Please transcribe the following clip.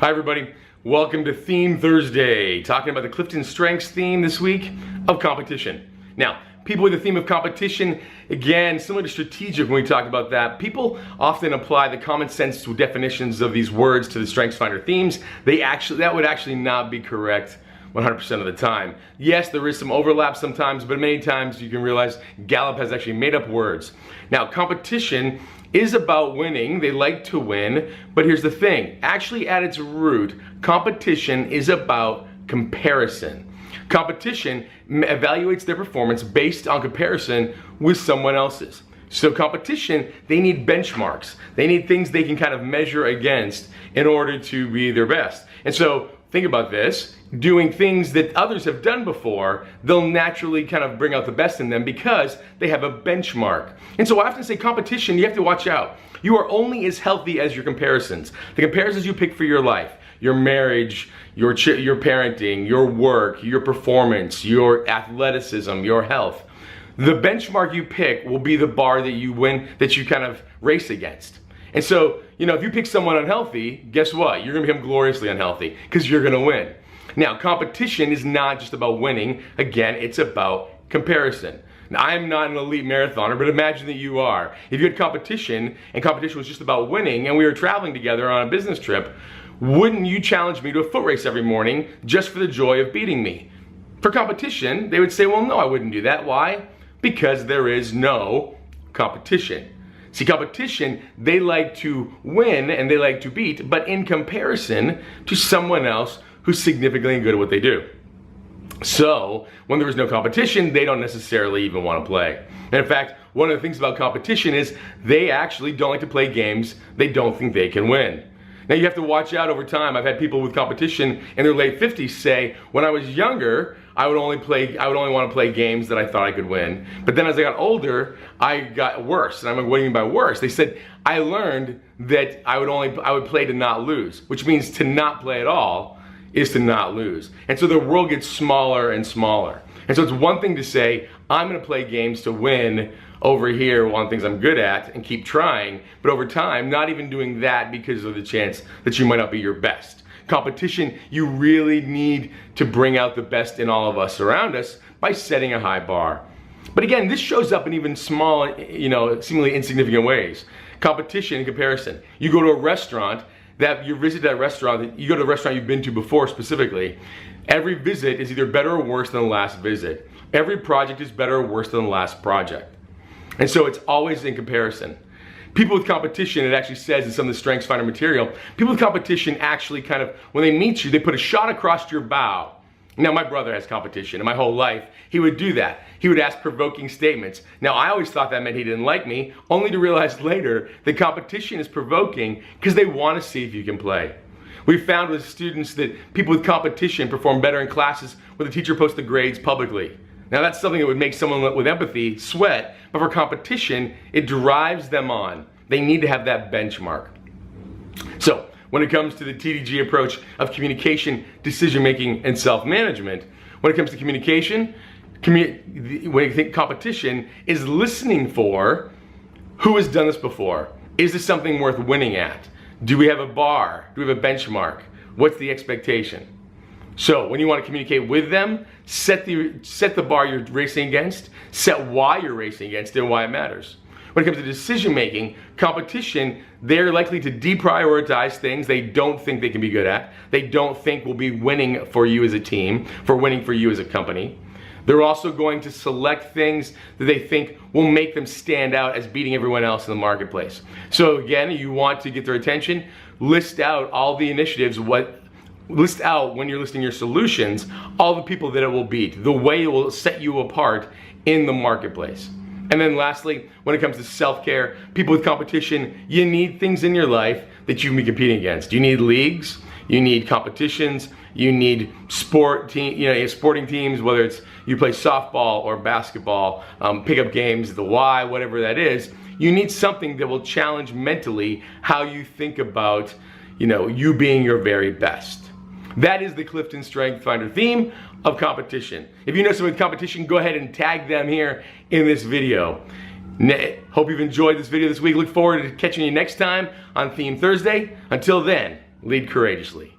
Hi everybody, welcome to Theme Thursday, talking about the Clifton Strengths theme this week of competition. Now, people with the theme of competition, again, similar to strategic when we talked about that, people often apply the common sense definitions of these words to the StrengthsFinder themes. That would actually not be correct 100% of the time. Yes, there is some overlap sometimes, but many times you can realize Gallup has actually made up words. Now, competition is about winning. They like to win, but here's the thing. Actually, at its root, competition is about comparison. Competition evaluates their performance based on comparison with someone else's. So competition, they need benchmarks. They need things they can kind of measure against in order to be their best. And so think about this, doing things that others have done before, they'll naturally kind of bring out the best in them because they have a benchmark. And so I often say competition, you have to watch out. You are only as healthy as your comparisons. The comparisons you pick for your life, your marriage, your parenting, your work, your performance, your athleticism, your health. The benchmark you pick will be the bar that you win, that you kind of race against. And so, if you pick someone unhealthy, guess what? You're gonna become gloriously unhealthy because you're gonna win. Now, competition is not just about winning. Again, it's about comparison. Now, I'm not an elite marathoner, but imagine that you are. If you had competition, and competition was just about winning, and we were traveling together on a business trip, wouldn't you challenge me to a foot race every morning just for the joy of beating me? For competition, they would say, well, no, I wouldn't do that. Why? Because there is no competition. See, competition, they like to win and they like to beat, but in comparison to someone else who's significantly good at what they do. So, when there is no competition, they don't necessarily even want to play. And in fact, one of the things about competition is they actually don't like to play games they don't think they can win. Now you have to watch out over time. I've had people with competition in their late 50s say, when I was younger, I would only want to play games that I thought I could win. But then as I got older, I got worse. And I'm like, what do you mean by worse? They said, I learned that I would play to not lose, which means to not play at all is to not lose. And so the world gets smaller and smaller. And so it's one thing to say, I'm gonna play games to win over here on things I'm good at and keep trying, but over time, not even doing that because of the chance that you might not be your best. Competition, you really need to bring out the best in all of us around us by setting a high bar. But again, this shows up in even small, seemingly insignificant ways. Competition in comparison. You go to a restaurant, you go to a restaurant you've been to before specifically, every visit is either better or worse than the last visit. Every project is better or worse than the last project. And so it's always in comparison. People with competition, it actually says in some of the StrengthsFinder material, people with competition actually kind of, when they meet you, they put a shot across your bow. Now, my brother has competition, and my whole life, he would do that. He would ask provoking statements. Now, I always thought that meant he didn't like me, only to realize later that competition is provoking because they want to see if you can play. We've found with students that people with competition perform better in classes where the teacher posts the grades publicly. Now, that's something that would make someone with empathy sweat, but for competition, it drives them on. They need to have that benchmark. So, when it comes to the TDG approach of communication, decision-making, and self-management, when it comes to communication, when you think competition is listening for who has done this before. Is this something worth winning at? Do we have a bar? Do we have a benchmark? What's the expectation? So when you want to communicate with them, set the bar you're racing against, set why you're racing against it and why it matters. When it comes to decision making, competition, they're likely to deprioritize things they don't think they can be good at, they don't think will be winning for you as a team, for winning for you as a company. They're also going to select things that they think will make them stand out as beating everyone else in the marketplace. So again, you want to get their attention, list out all the initiatives, list out when you're listing your solutions, all the people that it will beat, the way it will set you apart in the marketplace. And then lastly, when it comes to self-care, people with competition, you need things in your life that you can be competing against. You need leagues, you need competitions, you need sporting teams, whether it's you play softball or basketball, pickup games, the Y, whatever that is. You need something that will challenge mentally how you think about, you being your very best. That is the Clifton StrengthsFinder theme of competition. If you know someone with competition, go ahead and tag them here in this video. Hope you've enjoyed this video this week. Look forward to catching you next time on Theme Thursday. Until then, lead courageously.